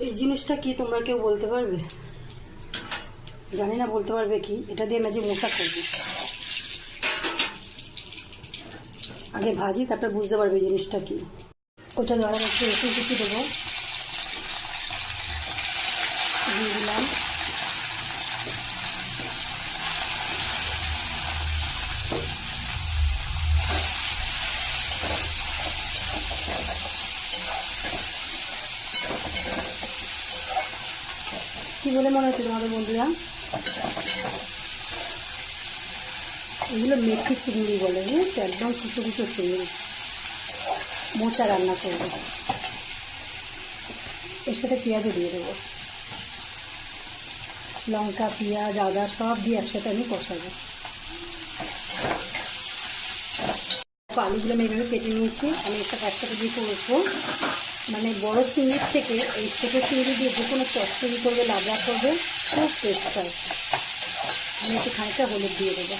এই জিনিসটা কি তোমরা কেউ বলতে পারবে? জানি না বলতে পারবে কি। এটা দিয়ে আমি যে মোচা করবো, আগে ভাজি তারপর বুঝতে পারবে জিনিসটা কি। ওটা ধরা একটু রসুন কুচি দেবো, দিয়ে দিলাম। কি বলে মনে হচ্ছে তোমাদের বন্ধুরা? এগুলো মেথি চিংড়ি বলে, বুঝেছো? একদম কুচো কুচো চিংড়ি মোচা রান্না করবো। এর সাথে পেঁয়াজও দিয়ে দেবো, লঙ্কা পেঁয়াজ আদা সব দিয়ে একসাথে আমি কষাবো। আলুগুলো আমি এইভাবে কেটে নিয়েছি। আমি একসাথে দিয়ে করবো, মানে বড় চিংড়ির থেকে এই ছোটো চিংড়ি দিয়ে যে কোনো চচ্চড়ি করবে, লাবড়া করবে, খুব টেস্ট হয়। আমি একটু খানিকটা হলুদ দিয়ে দেবো।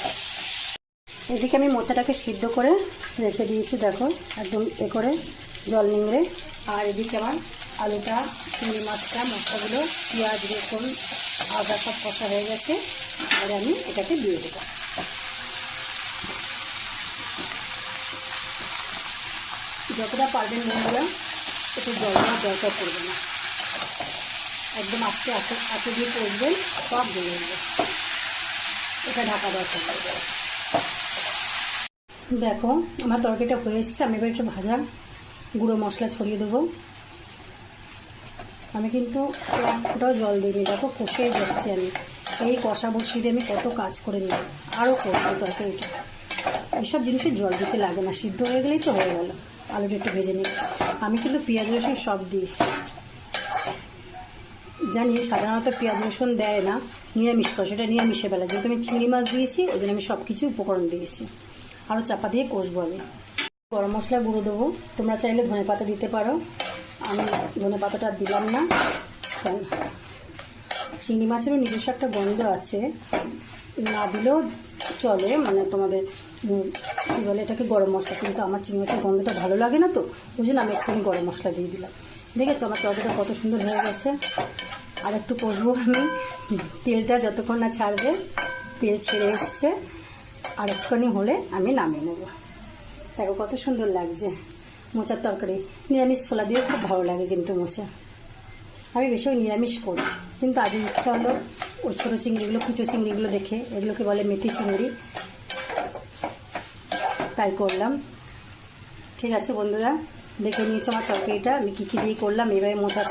এদিকে আমি মোচাটাকে সিদ্ধ করে রেখে দিয়েছি, দেখো একদম এ করে জল নিংড়ে। আর এদিকে আমার আলুটা, চিংড়ি মাছটা, মশলাগুলো, পেঁয়াজ রসুন আদা সব কষা হয়ে গেছে। আর আমি এটাকে দিয়ে দেবো। যতটা পারবেন বন্ধুরা একটু জল দেওয়ার দরকার পড়বে না, একদম আস্তে আস্তে আস্তে দিয়ে করবেন, সব দিয়ে দেবে। এটা ঢাকা দরকার পড়বে। দেখো আমার তরকারিটা হয়ে এসছে। আমি এবার একটু ভাজা গুঁড়ো মশলা ছড়িয়ে দেবো। আমি কিন্তু এক ফোঁটাও জল দিইনি, দেখো কষেই যাচ্ছি। আমি এই কষা বসিয়ে দিয়ে আমি কত কাজ করে নিলাম, আরও করবো তরকারিটা। এইসব জিনিসের জল দিতে লাগে না, সিদ্ধ হয়ে গেলেই তো হয়ে গেল। আলুটা একটু ভেজে নিই। আমি কিন্তু পেঁয়াজ রসুন সব দিয়েছি। জানি সাধারণত পেঁয়াজ রসুন দেয় না, নিরামিষ করে, সেটা নিরামিষে বেলা। যেহেতু আমি চিংড়ি মাছ দিয়েছি ওই জন্য আমি সব কিছু উপকরণ দিয়েছি। আরও চাপা দিয়ে কষবো আমি। গরম মশলা গুঁড়ো দেবো, তোমরা চাইলে ধনে পাতা দিতে পারো, আমি ধনে পাতাটা দিলাম না। চিংড়ি মাছেরও নিজস্ব একটা গন্ধ আছে, না দিলেও চলে, মানে তোমাদের কী বলে এটাকে গরম মশলা। কিন্তু আমার চিংড়ি মাছের গন্ধটা ভালো লাগে না, তো ওই জন্য আমি একটুখানি গরম মশলা দিয়ে দিলাম। দেখেছো আমার তরকারিটা কত সুন্দর হয়ে গেছে। আর একটু কষবো আমি, তেলটা যতক্ষণ না ছাড়বে। তেল ছেড়ে এসছে, আর একটুখানি হলে আমি নামিয়ে নেব। দেখো কত সুন্দর লাগছে মোচার তরকারি। নিরামিষ ছোলা দিয়েও খুব ভালো লাগে কিন্তু মোচা। আমি বেশি নিরামিষ করি, কিন্তু আজ ইচ্ছা হলো ওই ছোটো চিংড়িগুলো, কুচো চিংড়িগুলো দেখে, এগুলোকে বলে মেথি চিংড়ি, তাই করলাম। ঠিক আছে বন্ধুরা, দেখে নিয়েছো আমার তরকারিটা আমি কী কী দিয়ে করলাম। এভাবে মোচা